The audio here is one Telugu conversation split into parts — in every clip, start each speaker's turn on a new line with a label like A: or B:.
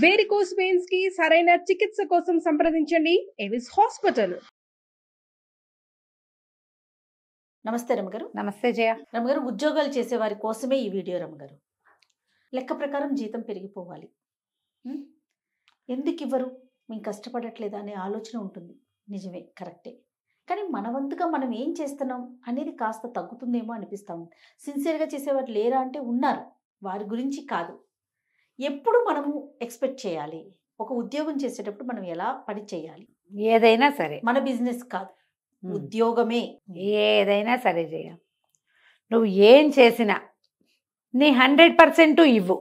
A: వేరికోస్ వెయిన్స్ కి సరైన చికిత్స కోసం సంప్రదించండి ఎవిస్ హాస్పిటల్.
B: నమస్తే రమగారు.
C: నమస్తే జయ.
B: రమగారు, ఉద్యోగాలు చేసే వారి కోసమే ఈ వీడియో రమగారు. లెక్క ప్రకారం జీతం పెరిగిపోవాలి, ఎందుకు ఇవ్వరు, మేము కష్టపడట్లేదా అనే ఆలోచన ఉంటుంది. నిజమే, కరెక్టే. కానీ మన వంతుగా మనం ఏం చేస్తున్నాం అనేది కాస్త తగ్గుతుందేమో అనిపిస్తూ ఉంది. సిన్సియర్గా చేసేవారు లేరా అంటే ఉన్నారు, వారి గురించి కాదు. ఎప్పుడు మనము ఎక్స్పెక్ట్ చేయాలి, ఒక ఉద్యోగం చేసేటప్పుడు మనం ఎలా పని చేయాలి?
C: ఏదైనా సరే,
B: మన బిజినెస్ కాదు, ఉద్యోగమే
C: ఏదైనా సరే జయ, నువ్వు ఏం చేసినా నీ 100% ఇవ్వు,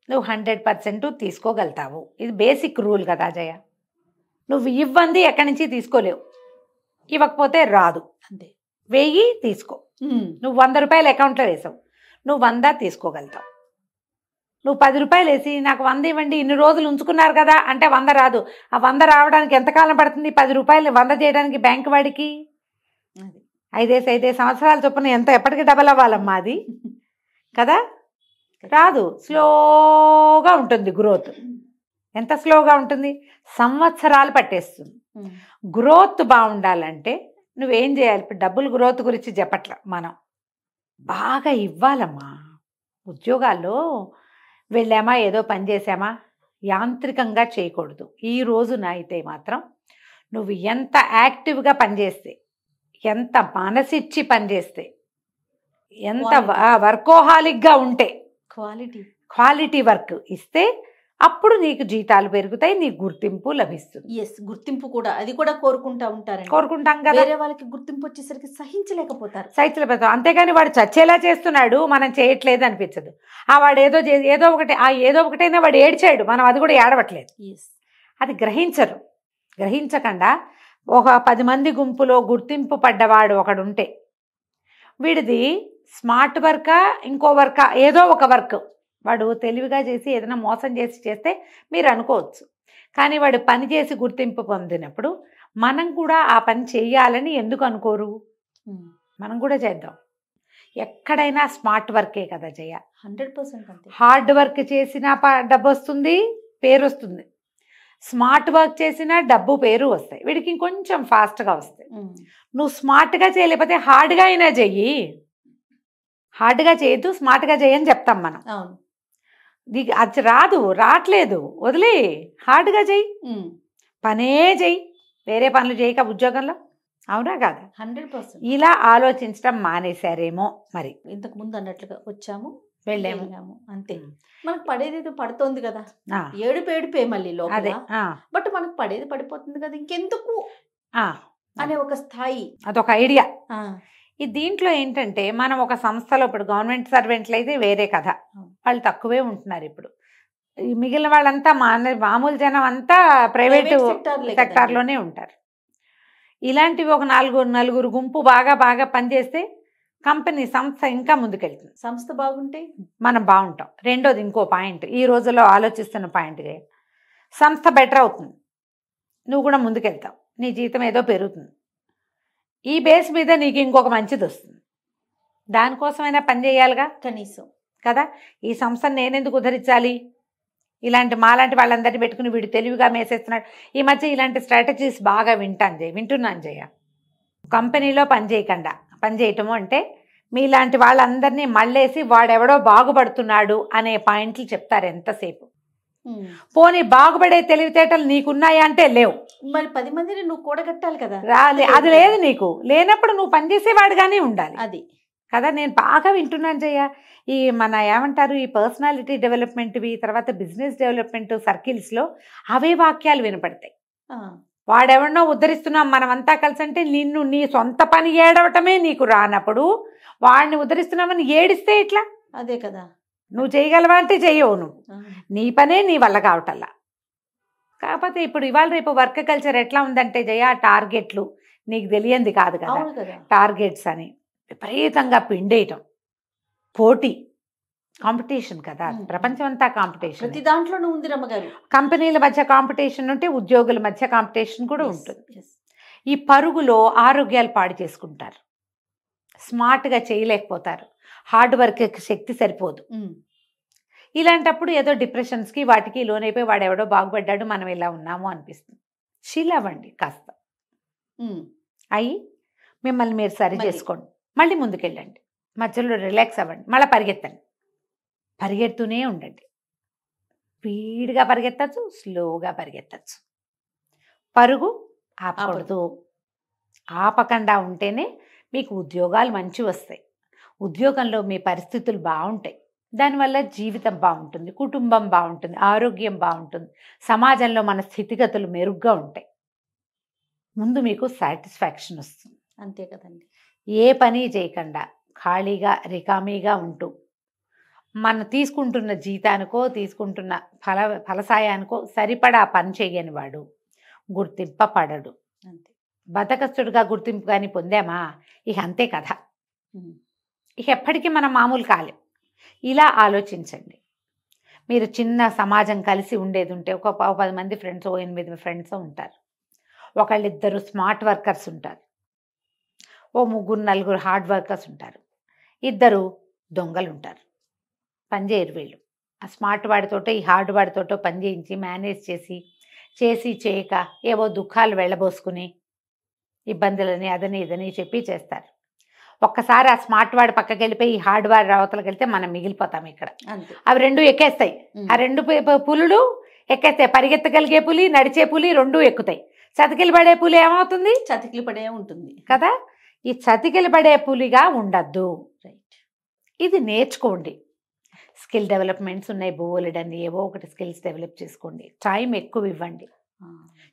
C: నువ్వు 100% తీసుకోగలుగుతావు. ఇది బేసిక్ రూల్ కదా జయ. నువ్వు ఇవ్వంది ఎక్కడి నుంచి తీసుకోలేవు, ఇవ్వకపోతే రాదు.
B: అంతే.
C: 1000 తీసుకో, నువ్వు 100 రూపాయలు అకౌంట్లో వేసావు, నువ్వు 100 తీసుకోగలుగుతావు. నువ్వు 10 రూపాయలు వేసి నాకు 100 ఇవ్వండి, ఇన్ని రోజులు ఉంచుకున్నారు కదా అంటే 100 రాదు. ఆ 100 రావడానికి ఎంతకాలం పడుతుంది? 10 రూపాయలు 100 చేయడానికి బ్యాంకు వాడికి 5 సంవత్సరాల చొప్పున ఎప్పటికీ డబల్ అవ్వాలమ్మా అది కదా. రాదు, స్లోగా ఉంటుంది గ్రోత్. ఎంత స్లోగా ఉంటుంది? సంవత్సరాలు పట్టేస్తుంది. గ్రోత్ బాగుండాలంటే నువ్వేం చేయాలి? ఇప్పుడు డబ్బులు గ్రోత్ గురించి చెప్పట్ల, మనం బాగా ఇవ్వాలమ్మా. ఉద్యోగాల్లో వెళ్ళామా, ఏదో పని చేసామా, యాంత్రికంగా చేయకూడదు. ఈ రోజున అయితే మాత్రం నువ్వు ఎంత యాక్టివ్గా పనిచేస్తే, ఎంత మనసిచ్చి పనిచేస్తే, ఎంత వర్కోహాలిక్గా ఉంటే, క్వాలిటీ వర్క్ ఇస్తే అప్పుడు నీకు జీతాలు పెరుగుతాయి, నీకు గుర్తింపు లభిస్తుంది.
B: ఎస్, గుర్తింపు కూడా, అది కూడా
C: కోరుకుంటాం కదా.
B: వేరే వాళ్ళకి గుర్తింపు వచ్చేసరికి సహించలేకపోతారు.
C: అంతేగాని వాడు చచ్చేలా చేస్తున్నాడు, మనం చేయట్లేదు అనిపించదు. వాడు ఏదో ఒకటైనా వాడు ఏడ్చాడు, మనం అది కూడా ఏడవట్లేదు. అది గ్రహించకుండా ఒక 10 మంది గుంపులో గుర్తింపు పడ్డవాడు ఒకడుంటే, వీడిది స్మార్ట్ వర్కా ఇంకో వర్కా, ఏదో ఒక వర్క్ వాడు తెలివిగా చేసి ఏదైనా మోసం చేస్తే మీరు అనుకోవచ్చు. కానీ వాడు పని చేసి గుర్తింపు పొందినప్పుడు మనం కూడా ఆ పని చేయాలని ఎందుకు అనుకోరు? మనం కూడా చేద్దాం. ఎక్కడైనా స్మార్ట్ వర్కే కదా జయ.
B: 100%
C: హార్డ్ వర్క్ చేసినా డబ్బు వస్తుంది, పేరు వస్తుంది. స్మార్ట్ వర్క్ చేసినా డబ్బు పేరు వస్తాయి. వీడికి ఇంకొంచెం ఫాస్ట్గా వస్తాయి. నువ్వు స్మార్ట్గా చేయలేకపోతే హార్డ్గా అయినా చెయ్యి. హార్డ్గా చేయొద్దు, స్మార్ట్గా చేయని చెప్తాం మనం. అది రావట్లేదు, వదిలే, హార్డ్గా చెయ్యి, పనే చెయ్యి, వేరే పనులు చేయక ఉద్యోగంలో. అవునా కాదా?
B: 100%.
C: ఇలా ఆలోచించడం మానేశారేమో మరి.
B: ఇంతకు ముందు అన్నట్లుగా వచ్చాము,
C: వెళ్ళాము,
B: అంతే. మనకు పడేది పడుతోంది కదా, ఏడుపే మళ్ళీ లోపల. బట్ మనకు పడేది పడిపోతుంది కదా, ఇంకెందుకు అనే ఒక స్థాయి,
C: అదొక ఐడియా. ఈ దీంట్లో ఏంటంటే, మనం ఒక సంస్థలో, ఇప్పుడు గవర్నమెంట్ సర్వెంట్లు అయితే వేరే కథ, వాళ్ళు తక్కువే ఉంటున్నారు. ఇప్పుడు మిగిలిన వాళ్ళంతా మామూలు జనం అంతా ప్రైవేటు సెక్టార్లోనే ఉంటారు. ఇలాంటివి ఒక నలుగురు గుంపు బాగా పనిచేస్తే కంపెనీ, సంస్థ ఇంకా ముందుకెళ్తుంది.
B: సంస్థ బాగుంటే
C: మనం బాగుంటాం. రెండోది ఇంకో పాయింట్, ఈ రోజుల్లో ఆలోచిస్తున్న పాయింట్, సంస్థ బెటర్ అవుతుంది, నువ్వు కూడా ముందుకెళ్తావు, నీ జీతం ఏదో పెరుగుతుంది. ఈ బేస్ మీద నీకు ఇంకొక మంచిది వస్తుంది. దానికోసమైనా పని చేయాలిగా
B: కనీసం
C: కదా. ఈ సంస్థను నేనెందుకు ఉద్ధరించాలి? ఇలాంటి మాలాంటి వాళ్ళందరినీ పెట్టుకుని వీడు తెలివిగా మేసేస్తున్నాడు. ఈ మధ్య ఇలాంటి స్ట్రాటజీస్ బాగా వింటున్నాను జయ. కంపెనీలో పని చేయటము అంటే మీలాంటి వాళ్ళందరినీ మళ్ళేసి వాడెవడో బాగుపడుతున్నాడు అనే పాయింట్లు చెప్తారు ఎంతసేపు. పోనీ బాగుపడే తెలివితేటలు నీకున్నాయా అంటే లేవు.
B: మరి 10 మందిని నువ్వు కూడగట్టాలి కదా.
C: అది లేదు, నీకు లేనప్పుడు నువ్వు పనిచేసేవాడుగానే ఉండాలి.
B: అది
C: కదా. నేను బాగా వింటున్నాను జయ. ఈ ఏమంటారు, ఈ పర్సనాలిటీ డెవలప్మెంట్వి, తర్వాత బిజినెస్ డెవలప్మెంట్ సర్కిల్స్లో అవే వాక్యాలు వినపడతాయి. వాడెవడనో ఉద్ధరిస్తున్నాం మనమంతా కలిసి అంటే, నిన్ను నీ సొంత పని ఏడవటమే నీకు రానప్పుడు వాడిని ఉద్ధరిస్తున్నామని ఏడిస్తే ఎట్లా?
B: అదే కదా.
C: నువ్వు చేయగలవా అంటే చెయ్యవు, నువ్వు నీ పనే నీ వల్ల కావటల్లా. కాకపోతే ఇప్పుడు ఇవాళ రేపు వర్క్ కల్చర్ ఎట్లా ఉందంటే జయ, టార్గెట్లు నీకు తెలియంది కాదు కదా. టార్గెట్స్ అని విపరీతంగా పిండేయటం, పోటీ, కాంపిటీషన్ కదా. ప్రపంచం అంతా కాంపిటీషన్,
B: ప్రతి దాంట్లోనూ ఉంది రమ్మగారు.
C: కంపెనీల మధ్య కాంపిటీషన్ ఉంటే ఉద్యోగుల మధ్య కాంపిటీషన్ కూడా ఉంటుంది. ఈ పరుగులో ఆరోగ్యాలు పాడు చేసుకుంటారు, స్మార్ట్గా చేయలేకపోతారు, హార్డ్ వర్క్ శక్తి సరిపోదు. ఇలాంటప్పుడు ఏదో డిప్రెషన్స్కి వాటికి లోనైపోయి వాడు ఎవడో బాగుపడ్డాడు మనం ఇలా ఉన్నాము అనిపిస్తుంది. చిల్ అవ్వండి కాస్త, అయ్యి మిమ్మల్ని మీరు సరి
B: మళ్ళీ.
C: చేసుకోండి, మళ్ళీ ముందుకెళ్ళండి, మధ్యలో రిలాక్స్ అవ్వండి, మళ్ళీ పరిగెత్తండి, పరిగెడుతూనే ఉండండి. స్పీడ్గా పరిగెత్తచ్చు, స్లోగా పరిగెత్తచ్చు. పరుగు ఆపకూడదు. ఆపకుండా ఉంటేనే మీకు ఉద్యోగాలు మంచి వస్తాయి, ఉద్యోగంలో మీ పరిస్థితులు బాగుంటాయి, దానివల్ల జీవితం బాగుంటుంది, కుటుంబం బాగుంటుంది, ఆరోగ్యం బాగుంటుంది, సమాజంలో మన స్థితిగతులు మెరుగ్గా ఉంటాయి. ముందు మీకు సాటిస్ఫాక్షన్ వస్తుంది.
B: అంతే కదండి.
C: ఏ పని చేయకుండా ఖాళీగా రికామీగా ఉంటూ మనం తీసుకుంటున్న జీతానికో తీసుకుంటున్న ఫలసాయానికో సరిపడా పని చేయని వాడు గుర్తింపబడడు.
B: అంతే.
C: బతకస్తుడుగా గుర్తింపు కానీ పొందామా ఇక అంతే కథ, ఇక ఎప్పటికీ మనం మామూలు కాలేం. ఇలా ఆలోచించండి. మీరు చిన్న సమాజం కలిసి ఉండేది ఉంటే ఒక 10 మంది ఫ్రెండ్స్, 8 ఫ్రెండ్స్ ఉంటారు, ఒకళ్ళిద్దరు స్మార్ట్ వర్కర్స్ ఉంటారు, ఓ 3-4 హార్డ్ వర్కర్స్ ఉంటారు, 2 దొంగలు ఉంటారు. పని చేయరు వీళ్ళు. ఆ స్మార్ట్ వాడితోటో ఈ హార్డ్ వాడితోటో పని చేయించి మేనేజ్ చేసి చేయక ఏవో దుఃఖాలు వెళ్ళబోసుకుని ఇబ్బందులని అదని ఇదని చెప్పి చేస్తారు. ఒక్కసారి ఆ స్మార్ట్ వాడి పక్కకి వెళ్ళిపోయి ఈ హార్డ్ వాడి అవతలకి వెళ్తే మనం మిగిలిపోతాం ఇక్కడ.
B: అంతే.
C: అవి 2 ఎక్కేస్తాయి. ఆ 2 పులులు ఎక్కేస్తాయి. పరిగెత్తగలిగే పులి, నడిచే పులి 2 ఎక్కుతాయి. చతికిలు పడే పులి ఏమవుతుంది?
B: చతికిలు పడే ఉంటుంది
C: కదా. ఈ చతికిలు పడే పులిగా ఉండద్దు.
B: రైట్.
C: ఇది నేర్చుకోండి. స్కిల్ డెవలప్మెంట్స్ ఉన్నాయి బోలెడన్ని, ఏవో ఒకటి స్కిల్స్ డెవలప్ చేసుకోండి. టైం ఎక్కువ ఇవ్వండి,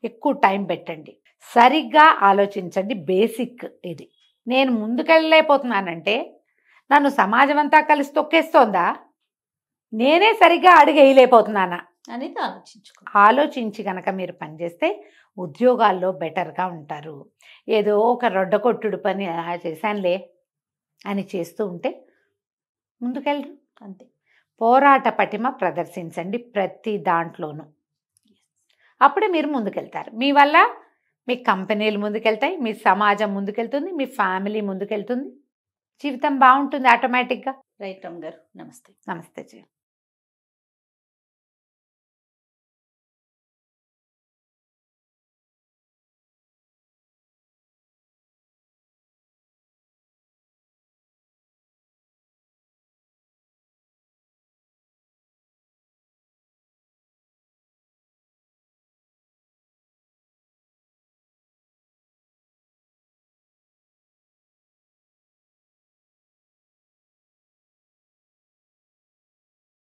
C: ఎక్కువ టైం పెట్టండి, సరిగ్గా ఆలోచించండి. బేసిక్ ఇది. నేను ముందుకెళ్ళలేకపోతున్నానంటే నన్ను సమాజం అంతా కలిసి తొక్కేస్తోందా, నేనే సరిగ్గా అడుగు వేయలేకపోతున్నానా
B: అనేది ఆలోచించుకో.
C: ఆలోచించి కనుక మీరు పనిచేస్తే ఉద్యోగాల్లో బెటర్గా ఉంటారు. ఏదో ఒక రొడ్డకొట్టుడు పని చేశానులే అని చేస్తూ ఉంటే ముందుకెళ్ళరు.
B: అంతే.
C: పోరాట పటిమ ప్రదర్శించండి ప్రతి దాంట్లోనూ, అప్పుడే మీరు ముందుకెళ్తారు. మీ వల్ల మీ కంపెనీలు ముందుకెళ్తాయి, మీ సమాజం ముందుకెళ్తుంది, మీ ఫ్యామిలీ ముందుకెళ్తుంది, జీవితం బాగుంటుంది ఆటోమేటిక్గా.
B: రైట్ రమ్ గారు, నమస్తే.
C: నమస్తే జీ.